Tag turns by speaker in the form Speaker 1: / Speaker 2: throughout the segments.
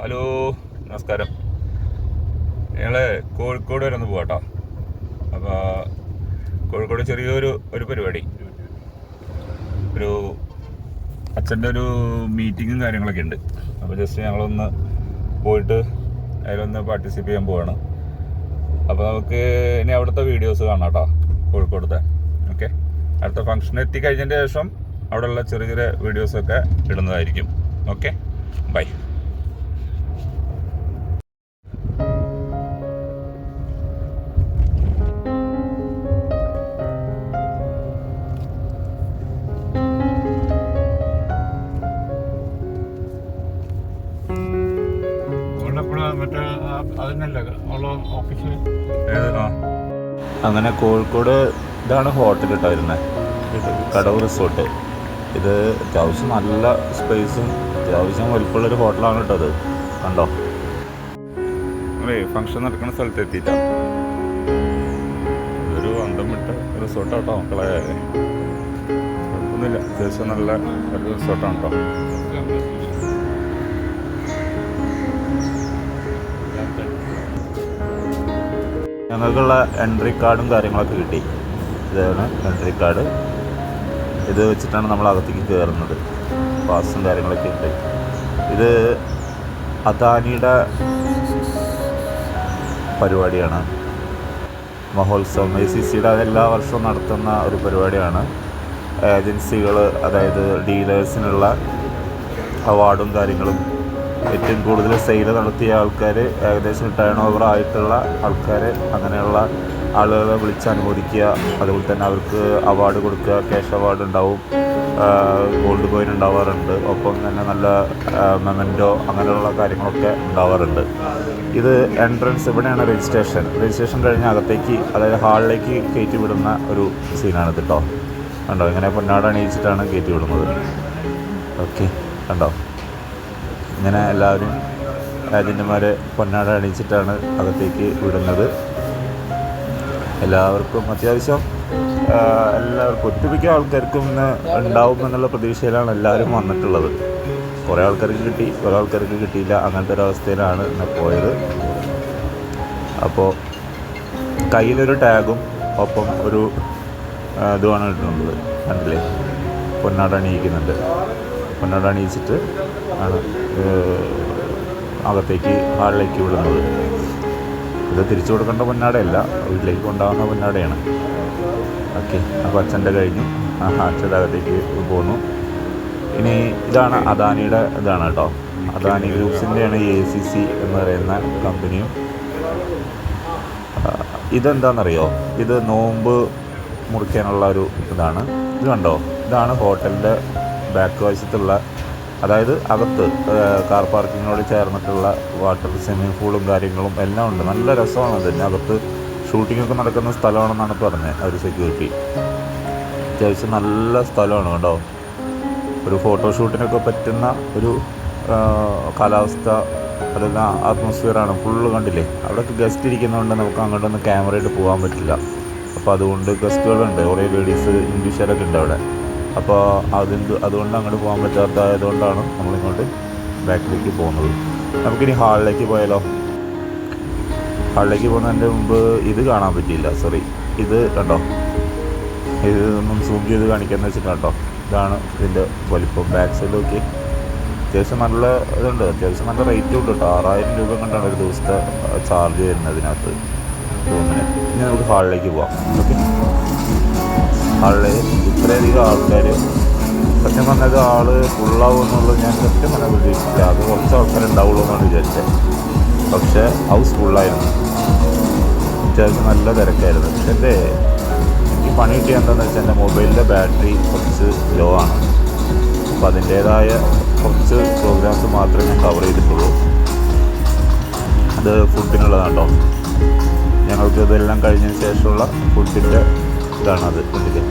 Speaker 1: Hello, നമസ്കാരം. ഞങ്ങൾ കോഴിക്കോട് വരെ ഒന്ന് പോകാട്ടോ. അപ്പോൾ കോഴിക്കോട് ചെറിയൊരു പരിപാടി, ഒരു അച്ഛൻ്റെ ഒരു മീറ്റിങ്ങും കാര്യങ്ങളൊക്കെ ഉണ്ട്. അപ്പോൾ ജസ്റ്റ് ഞങ്ങളൊന്ന് പോയിട്ട് അതിലൊന്ന് പാർട്ടിസിപ്പേറ്റ് ചെയ്യാൻ പോവാണ്. അപ്പോൾ നമുക്ക് ഇനി അവിടുത്തെ വീഡിയോസ് കാണാം കേട്ടോ, കോഴിക്കോടത്തെ. ഓക്കെ, അടുത്ത ഫംഗ്ഷൻ എത്തിക്കഴിഞ്ഞതിൻ്റെ ശേഷം അവിടെയുള്ള ചെറിയ ചെറിയ വീഡിയോസൊക്കെ ഇടുന്നതായിരിക്കും. Okay, bye. അങ്ങനെ കോഴിക്കോട് ഇതാണ് ഹോട്ടൽ കേട്ടോ വരുന്നത്, കടവ് റിസോർട്ട്. ഇത് അത്യാവശ്യം നല്ല സ്പേസും അത്യാവശ്യം വലിപ്പമുള്ളൊരു ഹോട്ടലാണ് കേട്ടോ. അത് കണ്ടോ, ഫംഗ്ഷൻ നടക്കുന്ന സ്ഥലത്ത് എത്തിയിട്ടാ. ഇതൊരു അന്തം വിട്ട റിസോർട്ടാട്ടോ മക്കളെ, കുഴപ്പമൊന്നുമില്ല. അത്യാവശ്യം നല്ല ഒരു റിസോർട്ടാണ് കേട്ടോ. ഞങ്ങൾക്കുള്ള എൻട്രി കാർഡും കാര്യങ്ങളൊക്കെ കിട്ടി. ഇതാണ് എൻട്രി കാർഡ്. ഇത് വെച്ചിട്ടാണ് നമ്മൾ അകത്തേക്ക് കയറുന്നത്. പാസും കാര്യങ്ങളൊക്കെ ഉണ്ട്. ഇത് അദാനിയുടെ പരിപാടിയാണ്, മഹോത്സവം. ACCയുടെ എല്ലാ വർഷവും നടത്തുന്ന ഒരു പരിപാടിയാണ്. ഏജൻസികൾ, അതായത് ഡീലേഴ്സിനുള്ള അവാർഡും കാര്യങ്ങളും, ഏറ്റവും കൂടുതൽ സെയിൽ നടത്തിയ ആൾക്കാർ, ഏകദേശം ടേൺ ഓവർ ആയിട്ടുള്ള ആൾക്കാർ, അങ്ങനെയുള്ള ആളുകളെ വിളിച്ച് അനുമോദിക്കുക. അതുപോലെ തന്നെ അവർക്ക് അവാർഡ് കൊടുക്കുക. ക്യാഷ് അവാർഡ് ഉണ്ടാവും, ഗോൾഡ് കോയിൻ ഉണ്ടാവാറുണ്ട്. ഒപ്പം തന്നെ നല്ല മെമൻറ്റോ അങ്ങനെയുള്ള കാര്യങ്ങളൊക്കെ ഉണ്ടാവാറുണ്ട്. ഇത് എൻട്രൻസ്, ഇവിടെയാണ് രജിസ്ട്രേഷൻ കഴിഞ്ഞ് അകത്തേക്ക്, അതായത് ഹാളിലേക്ക് കയറ്റി വിടുന്ന ഒരു സീനാണിത് കേട്ടോ. കണ്ടോ, ഇങ്ങനെ പൊന്നാട അണിയിച്ചിട്ടാണ് കയറ്റി വിടുന്നത്. ഓക്കെ, കണ്ടോ, ഇങ്ങനെ എല്ലാവരും ഏജൻറ്റുമാരെ പൊന്നാട അണിയിച്ചിട്ടാണ് അകത്തേക്ക് വിടുന്നത്. എല്ലാവർക്കും അത്യാവശ്യം എല്ലാവർക്കും ഒട്ടുമിക്ക ആൾക്കാർക്കും ഇന്ന് ഉണ്ടാവും എന്നുള്ള പ്രതീക്ഷയിലാണ് എല്ലാവരും വന്നിട്ടുള്ളത്. കുറേ ആൾക്കാർക്ക് കിട്ടി, കുറേ ആൾക്കാർക്ക് കിട്ടിയില്ല. അങ്ങനത്തെ ഒരവസ്ഥയിലാണ് ഇന്ന് പോയത്. അപ്പോൾ കയ്യിലൊരു ടാഗും ഒപ്പം ഒരു ഇതുമാണ് ഇട്ടുള്ളത്. കണ്ടില്ലേ, പൊന്നാട അണിയിക്കുന്നുണ്ട്. പൊന്നാട അണിയിച്ചിട്ട് ആണ് അകത്തേക്ക് ഹാളിലേക്ക് വിടുന്നത്. ഇത് തിരിച്ചു കൊടുക്കേണ്ട പൊന്നാടയല്ല, വീട്ടിലേക്ക് കൊണ്ടുപോകുന്ന പൊന്നാടയാണ്. ഓക്കെ, അപ്പോൾ അച്ഛൻ്റെ കഴിഞ്ഞു, അച്ഛൻ്റെ അകത്തേക്ക് പോന്നു. ഇനി ഇതാണ് അദാനിയുടെ ഇതാണ് കേട്ടോ. അദാനി ഗ്രൂപ്പ്സിൻ്റെയാണ് ACC എന്ന് പറയുന്ന കമ്പനിയും. ഇതെന്താണെന്നറിയോ, ഇത് നോമ്പ് മുറിക്കാനുള്ള ഒരു ഇതാണ്. ഇത് കണ്ടോ, ഇതാണ് ഹോട്ടലിൻ്റെ ബാക്ക് വശത്തുള്ള, അതായത് അകത്ത് കാർ പാർക്കിങ്ങിനോട് ചേർന്നിട്ടുള്ള വാട്ടർ സ്വിമ്മിംഗ് പൂളും കാര്യങ്ങളും എല്ലാം ഉണ്ട്. നല്ല രസമാണ്. അതിന് അകത്ത് ഷൂട്ടിങ്ങൊക്കെ നടക്കുന്ന സ്ഥലമാണെന്നാണ് പറഞ്ഞത് അവർ, സെക്യൂരിറ്റി. അത്യാവശ്യം നല്ല സ്ഥലമാണ് കേട്ടോ. ഒരു ഫോട്ടോഷൂട്ടിനൊക്കെ പറ്റുന്ന ഒരു കാലാവസ്ഥ, അതെല്ലാം അറ്റ്മോസ്ഫിയറാണ് ഫുള്ള്. കണ്ടില്ലേ, അവിടെയൊക്കെ ഗസ്റ്റ് ഇരിക്കുന്നതുകൊണ്ട് നമുക്ക് അങ്ങോട്ടൊന്നും ക്യാമറയിട്ട് പോകാൻ പറ്റില്ല. അപ്പോൾ അതുകൊണ്ട് ഗസ്റ്റുകളുണ്ട്, കുറേ ലേഡീസ്, ഇംഗ്ലീഷുകാരൊക്കെ ഉണ്ട് അവിടെ. അപ്പോൾ അതുകൊണ്ട് അങ്ങോട്ട് പോകാൻ പറ്റാത്തതായതുകൊണ്ടാണ് നമ്മളിങ്ങോട്ട് ബാക്കിലേക്ക് പോകുന്നത്. നമുക്കിനി ഹാളിലേക്ക് പോയാലോ. ഹാളിലേക്ക് പോകുന്നതിൻ്റെ മുമ്പ് ഇത് കാണാൻ പറ്റിയില്ല, സോറി. ഇത് കണ്ടോ, ഇതൊന്നും സൂം ചെയ്ത് കാണിക്കാമെന്ന് വെച്ചിട്ടാണ് കേട്ടോ. ഇതാണ് ഇതിൻ്റെ വലിപ്പം. ബാക്ക് സൈഡ് നോക്കി, അത്യാവശ്യം നല്ല ഇതുണ്ട്, അത്യാവശ്യം നല്ല റേറ്റും ഉണ്ട് കേട്ടോ. 6000 രൂപ കണ്ടാണ് ഒരു ദിവസത്തെ ചാർജ് വരുന്നതിനകത്ത് റൂമിന്. ഇനി നമുക്ക് ഹാളിലേക്ക് പോവാം. ഓക്കെ, ഹാളിൽ ഇത്രയധികം ആൾക്കാർ, സത്യം പറഞ്ഞത് ആൾ ഫുള്ളാവും എന്നുള്ളത് ഞാൻ സത്യം പറഞ്ഞാൽ പ്രതീക്ഷിച്ചില്ല. അത് കുറച്ച് ആൾക്കാരുണ്ടാവുള്ളൂ എന്നാണ് വിചാരിച്ചത്. പക്ഷേ ഹൗസ് ഫുള്ളായിരുന്നു. അത്യാവശ്യം നല്ല തിരക്കായിരുന്നു. പക്ഷെ എനിക്ക് പണി കിട്ടിയ എന്താണെന്ന് വെച്ചാൽ എൻ്റെ മൊബൈലിൻ്റെ ബാറ്ററി കുറച്ച് ലോ ആണ്. അപ്പോൾ അതിൻ്റേതായ കുറച്ച് പ്രോഗ്രാംസ് മാത്രമേ ഞാൻ കവർ ചെയ്തിട്ടുള്ളൂ. അത് ഫുഡിനുള്ളതാണോ, ഞങ്ങൾക്ക് ഇതെല്ലാം കഴിഞ്ഞതിന് ശേഷമുള്ള ഫുഡിൻ്റെ ഇതാണ്. അത് കണ്ടില്ലേ,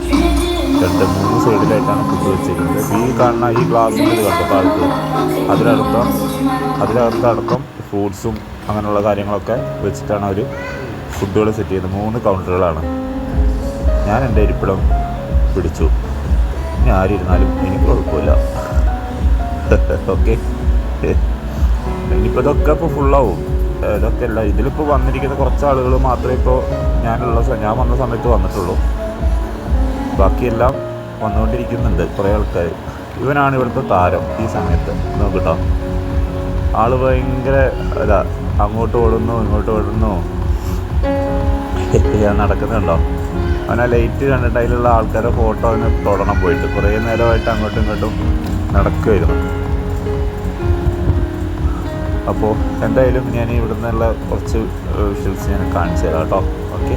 Speaker 1: 2-3 സൈഡിലായിട്ടാണ് ഫുഡ് വെച്ചിരിക്കുന്നത്. ഈ കാണുന്ന ഈ ഗ്ലാസ്സിൻ്റെ ഇത് കണ്ടോ താഴത്ത്, അതിനകത്തടക്കം ഫ്രൂട്ട്സും അങ്ങനെയുള്ള കാര്യങ്ങളൊക്കെ വെച്ചിട്ടാണ് അവർ ഫുഡുകൾ സെറ്റ് ചെയ്യുന്നത്. 3 കൗണ്ടറുകളാണ്. ഞാൻ എൻ്റെ ഇരിപ്പിടം പിടിച്ചു. ഇനി ആരിരുന്നാലും എനിക്ക് കുഴപ്പമില്ല. ഓക്കെ, ഇനിയിപ്പോൾ ഇതൊക്കെ ഇപ്പോൾ ഫുള്ളാവും. ഇതൊക്കെ അല്ല, ഇതിലിപ്പോൾ വന്നിരിക്കുന്ന കുറച്ച് ആളുകൾ മാത്രമേ ഇപ്പോൾ ഞാൻ വന്ന സമയത്ത് വന്നിട്ടുള്ളൂ. ബാക്കിയെല്ലാം വന്നുകൊണ്ടിരിക്കുന്നുണ്ട് കുറേ ആൾക്കാർ. ഇവനാണ് ഇവിടുത്തെ താരം ഈ സമയത്ത്. നോക്കിട്ടോ, ആള് ഭയങ്കര ഇതാ, അങ്ങോട്ട് ഓടുന്നു ഇങ്ങോട്ട് ഓടുന്നു നടക്കുന്നുണ്ടോ. അവൻ ആ ലൈറ്റ് കണ്ടിട്ട് അതിലുള്ള ആൾക്കാരെ ഫോട്ടോ അവന് തൊടണം പോയിട്ട്. കുറേ നേരമായിട്ട് അങ്ങോട്ടും ഇങ്ങോട്ടും നടക്കുമായിരുന്നു. അപ്പോൾ എന്തായാലും ഞാൻ ഇവിടെ നിന്നുള്ള കുറച്ച് വിഷ്വൽസ് ഞാൻ കാണിച്ചു തരാം കേട്ടോ. ഓക്കെ,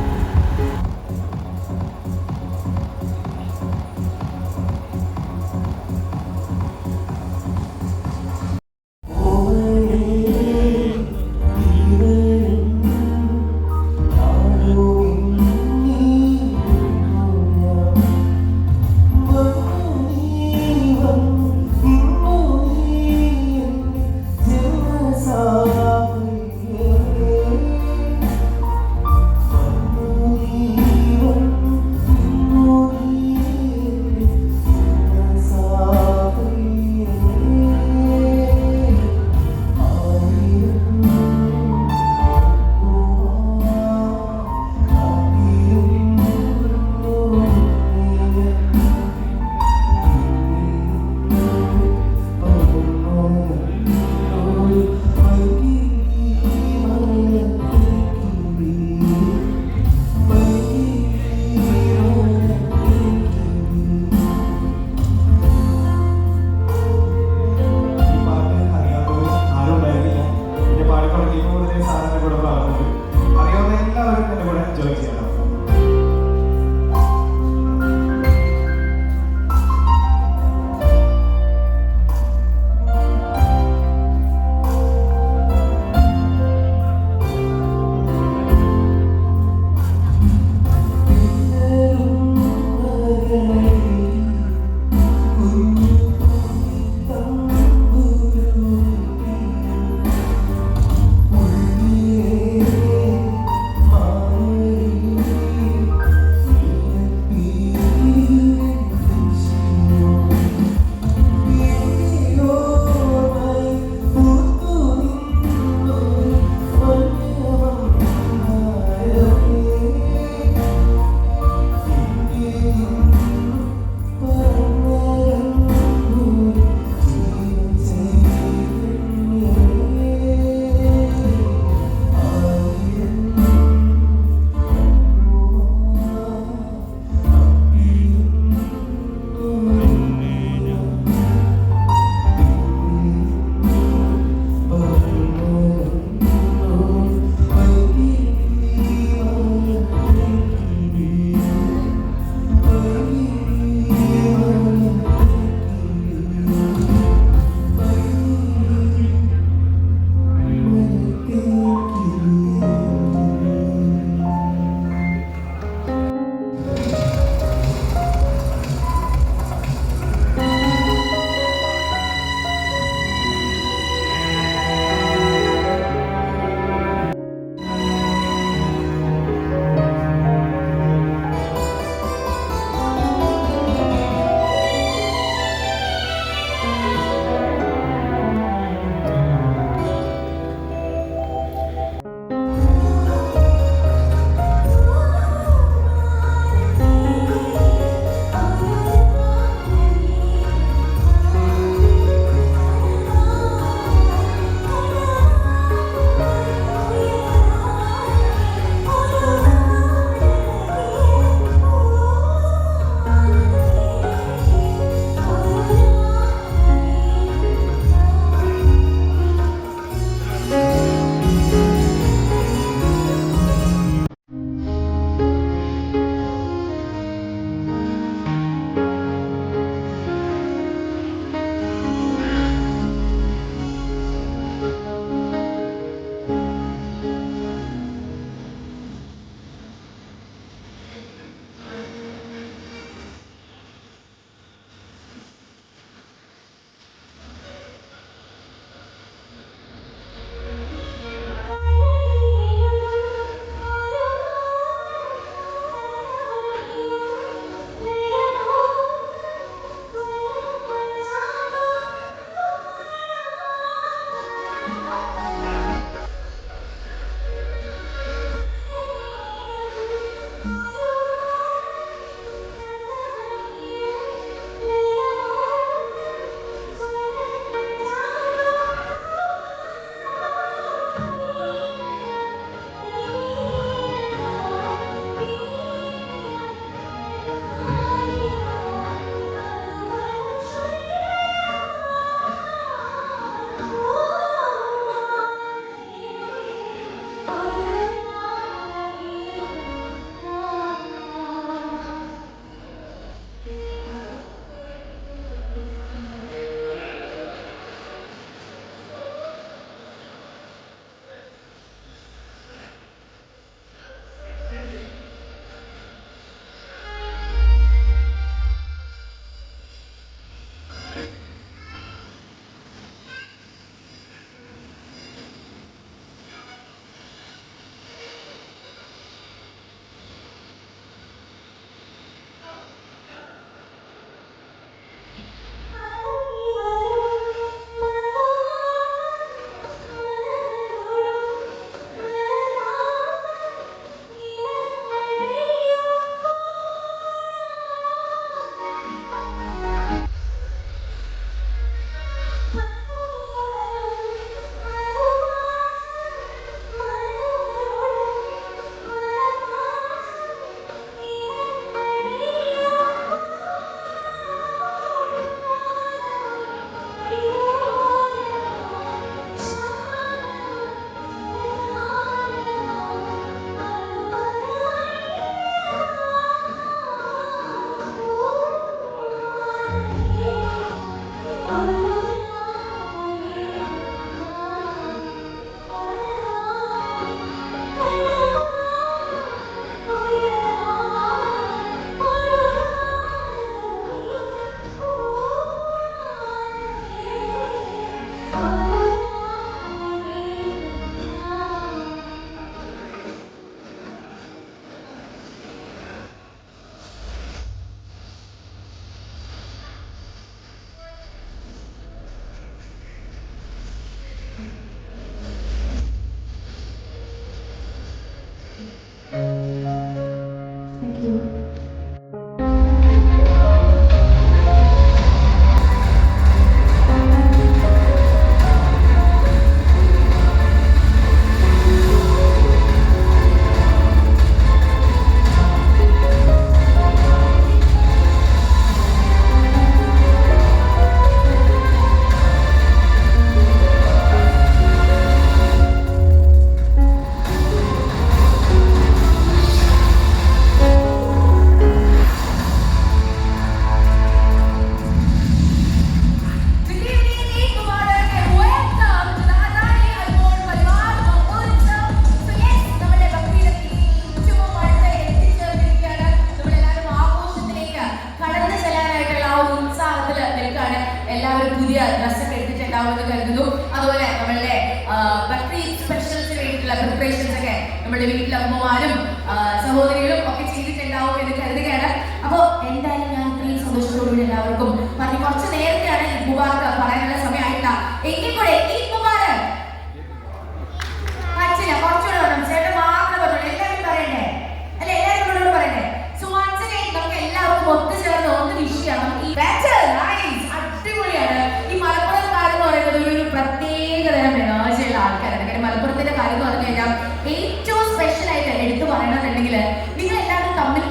Speaker 2: എല്ലാവരും പുതിയ ഡ്രസ്സൊക്കെ എടുത്തിട്ടുണ്ടാവുമെന്ന് കരുതുന്നു. അതുപോലെ നമ്മളുടെ ബക്രീദ് സ്പെഷ്യൽസിന് വേണ്ടിയിട്ടുള്ള പ്രിപ്പറേഷൻസ് ഒക്കെ നമ്മുടെ വീട്ടിലെ അമ്മമാരും സഹോദരികളും ഒക്കെ ചെയ്തിട്ടുണ്ടാവും എന്ന് കരുതുകയാണ്. അപ്പോൾ എന്തായാലും ഞാൻ ഇത്രയും സന്തോഷത്തോടുകൂടി എല്ലാവർക്കും പറഞ്ഞു. കുറച്ച് നേരത്തെയാണ് ഈ മുബാറക്ക് പറയാനുള്ള സമയമായിട്ടാ. എങ്കിൽ കൂടെ ഈ മുബാറക്ക് പറ്റില്ല, കുറച്ചുകൂടെ വേണം. ചേട്ടൻ മാത്രം പറഞ്ഞു, എല്ലാവരും പറയണ്ടേ അല്ലെ? എല്ലാവരും നമ്മളോട് പറയണ്ടേ? സോ വൺസ് അഗൈൻ നമുക്ക് എല്ലാവർക്കും ഒത്തുചേർന്ന് ഒന്ന് വിഷയമാണ്. നമുക്ക് ഈ അടിപൊളിയാണ്. ഈ മലപ്പുറംകാർ എന്ന് പറയുന്നത് ഒരു പ്രത്യേക തരം എനർജിയുള്ള ആൾക്കാരാണ്. കാര്യം മലപ്പുറത്തിന്റെ കാര്യം എന്ന് പറഞ്ഞു കഴിഞ്ഞാൽ ഏറ്റവും സ്പെഷ്യൽ ആയിട്ട് എടുത്തു പറയണമെന്നുണ്ടെങ്കിൽ നിങ്ങൾ എല്ലാവരും തമ്മിൽ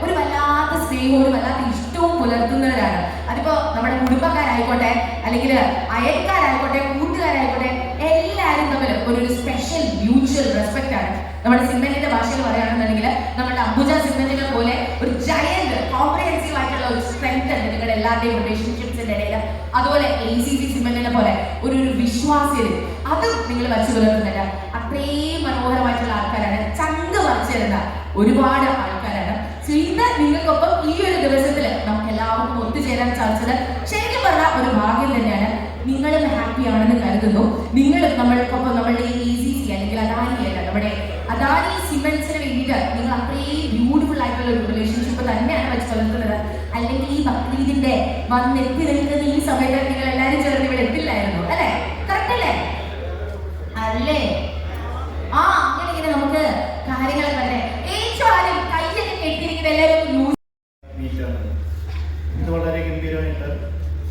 Speaker 2: ഒരു വല്ലാത്ത സ്നേഹവും ഒരു വല്ലാത്ത ഇഷ്ടവും പുലർത്തുന്നവരാണ്. അതിപ്പോ നമ്മുടെ കുടുംബക്കാരായിക്കോട്ടെ, അല്ലെങ്കിൽ അയൽക്കാരായിക്കോട്ടെ, കൂട്ടുകാരായിക്കോട്ടെ, എല്ലാവരും തമ്മിൽ ഒരു സ്പെഷ്യൽ മ്യൂച്വൽ റെസ്പെക്ട് ആണ്. നമ്മുടെ സിഗ്മെന്റിന്റെ ഭാഷയിൽ പറയുകയാണെന്നുണ്ടെങ്കിൽ നമ്മുടെ അംബുജ സിഗ്മെന്റിനെ പോലെ ഒരു ജയന്റ് കോംപ്രിഹെൻസീവ് ആയിട്ടുള്ള ഒരു സ്ട്രെങ്ത് ഉണ്ട് നിങ്ങളുടെ എല്ലാവരുടെയും റിലേഷൻഷിപ്സിന്റെ ഇടയിൽ. അതുപോലെ ACC സിഗ്മെന്റിനെ പോലെ ഒരു വിശ്വാസ്യത അത് നിങ്ങൾ വച്ചു പുലർത്തുന്നില്ല. അത്രയും മനോഹരമായിട്ടുള്ള ആൾക്കാരാണ്, ചങ്ക് പറിച്ചു തരുന്ന ഒരുപാട് ആൾക്കാരാണ്. സോ ഇന്ന് നിങ്ങൾക്കൊപ്പം ഈ ഒരു ദിവസത്തിൽ നമുക്ക് എല്ലാവർക്കും ഒത്തുചേരാൻ സാധിച്ചത് ശരിക്കും പറഞ്ഞാൽ ഒരു ഭാഗ്യം തന്നെയാണ്. നിങ്ങളും ഹാപ്പി ആണെന്ന് കരുതുന്നു. നിങ്ങളും നമ്മൾക്കൊപ്പം നമ്മളുടെ ACC അല്ലെങ്കിൽ അദാനിയല്ല, നമ്മുടെ അദാനി സിമെന്റ്സിന് വേണ്ടിയിട്ട് നിങ്ങൾ അത്രയും ബ്യൂട്ടിഫുൾ ആയിട്ടുള്ള ഒരു റിലേഷൻഷിപ്പ് തന്നെയാണ് വെച്ച് പുലർത്തുന്നത്. അല്ലെങ്കിൽ ഈ ബക്രീദിന്റെ വന്നെത്തി നിൽക്കുന്ന ഈ സമയത്ത് നിങ്ങൾ എല്ലാവരും ചേർന്ന് ഇവിടെ എത്തില്ലായിരുന്നു അല്ലെ? കറക്റ്റ് അല്ലേ? അല്ലേ? ആ അങ്ങനെ ഇങ്ങനെ നമുക്ക് കാര്യങ്ങളൊക്കെ തന്നെ ഏറ്റവും ആദ്യം കൈയൊക്കെ കെട്ടിയിരിക്കുന്ന എല്ലാവരും
Speaker 3: ഇത് വളരെ ഗംഭീരമായിട്ട്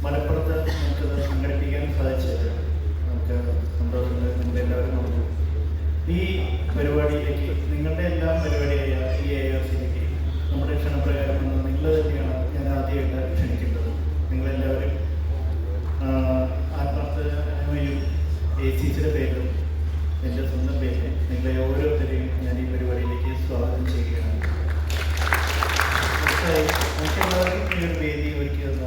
Speaker 3: മലപ്പുറത്ത് നമുക്കത് സംഘടിപ്പിക്കാൻ സാധിച്ചത് നമുക്ക് സന്തോഷമുണ്ട്. നിങ്ങളെല്ലാവരും നടന്നു ഈ പരിപാടിയിലേക്ക്, നിങ്ങളുടെ എല്ലാം പരിപാടിയായ ഈ ARCയിലേക്ക് നമ്മുടെ ക്ഷണപ്രകാരം വന്ന് നിങ്ങൾ തന്നെയാണ് ഞാൻ ആദ്യമായിട്ട് ക്ഷണിക്കേണ്ടത്. നിങ്ങളെല്ലാവരും ആത്മാർത്ഥതയും ACCയുടെ പേരിലും എൻ്റെ സ്വന്തം പേരിൽ നിങ്ങളെ ഓരോരുത്തരെയും ഞാൻ ഈ പരിപാടിയിലേക്ക് സ്വാഗതം ചെയ്യുകയാണ്. നമുക്ക് എല്ലാവർക്കും ഈ ഒരു വേദി ഒരുക്കി തന്ന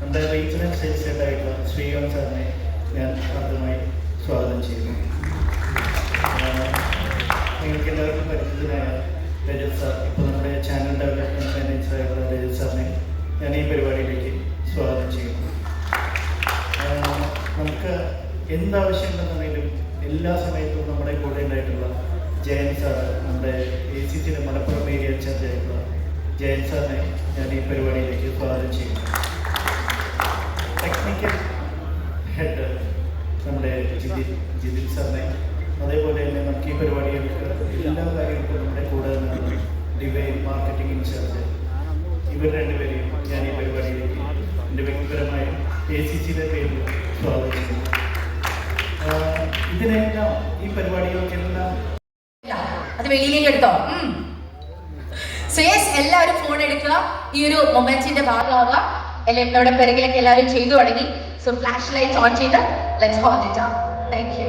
Speaker 3: നമ്മുടെ റീജിയണൽ സെയിൽസ് ഹെഡായിട്ടുള്ള ശ്രീകാന്ത് സാറിനെ ഞാൻ ആദ്യമായി സ്വാഗതം ചെയ്യുന്നു. നിങ്ങൾക്ക് എല്ലാവർക്കും പരിചിതനായ രജത് സാർ, ഇപ്പോൾ നമ്മുടെ ചാനൽ ഡെവലപ്മെൻറ്റ് മാനേജറായിട്ടുള്ള രജത് സാറിനെ ഞാൻ ഈ പരിപാടിയിലേക്ക് സ്വാഗതം ചെയ്യുന്നു. നമുക്ക് എന്താവശ്യമുണ്ടെന്നുണ്ടെങ്കിലും എല്ലാ സമയത്തും നമ്മുടെ കൂടെ ഉണ്ടായിട്ടുള്ള ജയൻ സാർ, നമ്മുടെ ACCയുടെ മലപ്പുറം ഏരിയ ഇൻചാർജായിട്ടുള്ള ജയൻ സാറിനെ ഞാൻ ഈ പരിപാടിയിലേക്ക് സ്വാഗതം ചെയ്യുന്നു. ടെക്നിക്കൽ ഹെഡ് നമ്മുടെ ജിതിൻ സാറിനെ, അതേപോലെ തന്നെ നമുക്ക് ഈ പരിപാടികൾക്ക് എല്ലാ കാര്യങ്ങൾക്കും നമ്മുടെ കൂടെ നിന്നുള്ള ഡിവൈൻ മാർക്കറ്റിംഗ് ഇൻചാർജ്, ഇവർ രണ്ടുപേരെയും ഞാൻ ഈ പരിപാടിയിലേക്ക് എൻ്റെ വ്യക്തിപരമായ ACCയുടെ പേരിൽ സ്വാഗതം ചെയ്യുന്നു. ഇതിനെല്ലാം ഈ പരിപാടികൾക്കെല്ലാം
Speaker 2: അത് വെളിയിലേക്ക് എടുത്തോ. എല്ലാവരും ഫോൺ എടുക്കുക, ഈ ഒരു മൊമെന്റിന്റെ ഭാഗമാവുക. നമ്മുടെ പിറകിലൊക്കെ എല്ലാവരും ചെയ്തു തുടങ്ങി. സോ ഫ്ലാഷ് ലൈറ്റ്സ് ഓൺ ചെയ്ത് let's hold it up. Thank you.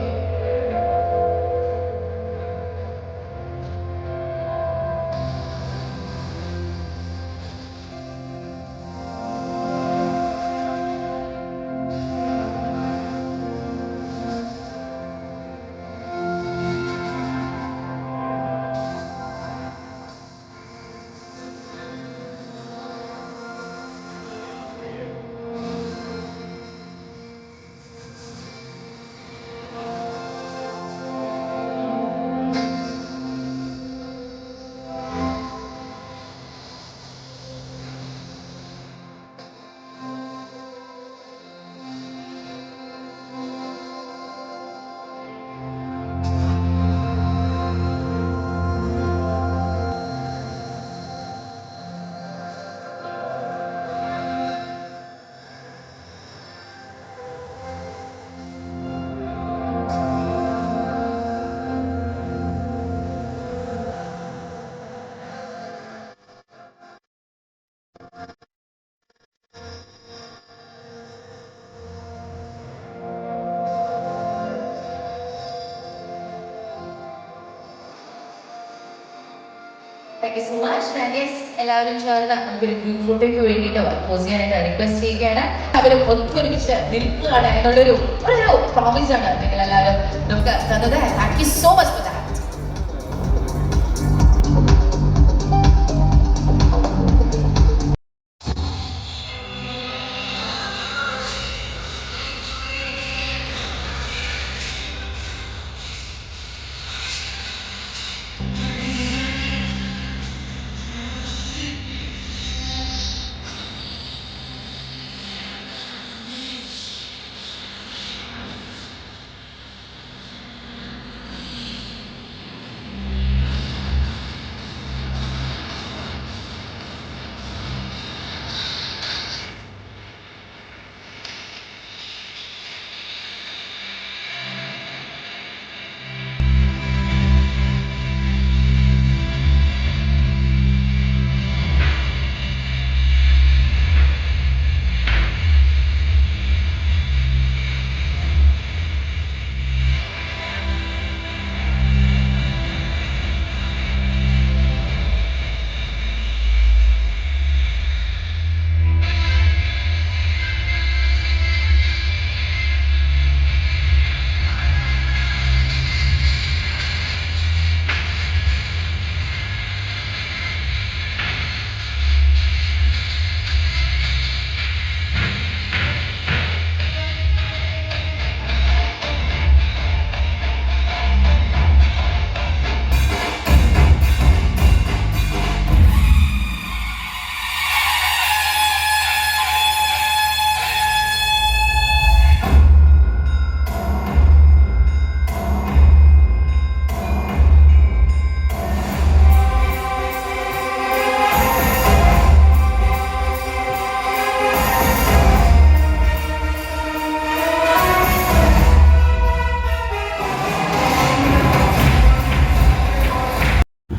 Speaker 2: Thank you so much. Yes, എല്ലാവരും ചേർന്ന് നമുക്കൊരു ഗ്രൂപ്പ് ഫോട്ടോയ്ക്ക് വേണ്ടിയിട്ട് പോസ് ചെയ്യാനായിട്ട് റിക്വസ്റ്റ് ചെയ്യുകയാണ്. അവർ ഒത്തൊരുമിച്ച് നിൽക്കുകയാണ് എന്നുള്ളൊരു പ്രോമിസ് ആണ് നിങ്ങൾ എല്ലാവരും നമുക്ക് തന്നത്. Thank you so much for that.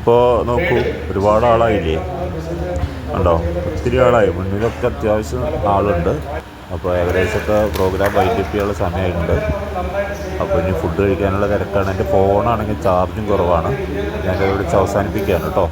Speaker 1: ഇപ്പോൾ നോക്കൂ, ഒരുപാട് ആളായില്ലേ, ഉണ്ടോ? ഒത്തിരി ആളായി, മുന്നിലൊക്കെ അത്യാവശ്യം ആളുണ്ട്. അപ്പോൾ ഏകദേശമൊക്കെ പ്രോഗ്രാം വൈൻഡപ്പ് ചെയ്യാനുള്ള സമയമുണ്ട്. അപ്പോൾ ഇനി ഫുഡ് കഴിക്കാനുള്ള തിരക്കാണ്. എൻ്റെ ഫോണാണെങ്കിൽ ചാർജും കുറവാണ്. ഞാനത് വിളിച്ച് അവസാനിപ്പിക്കുകയാണ് കേട്ടോ.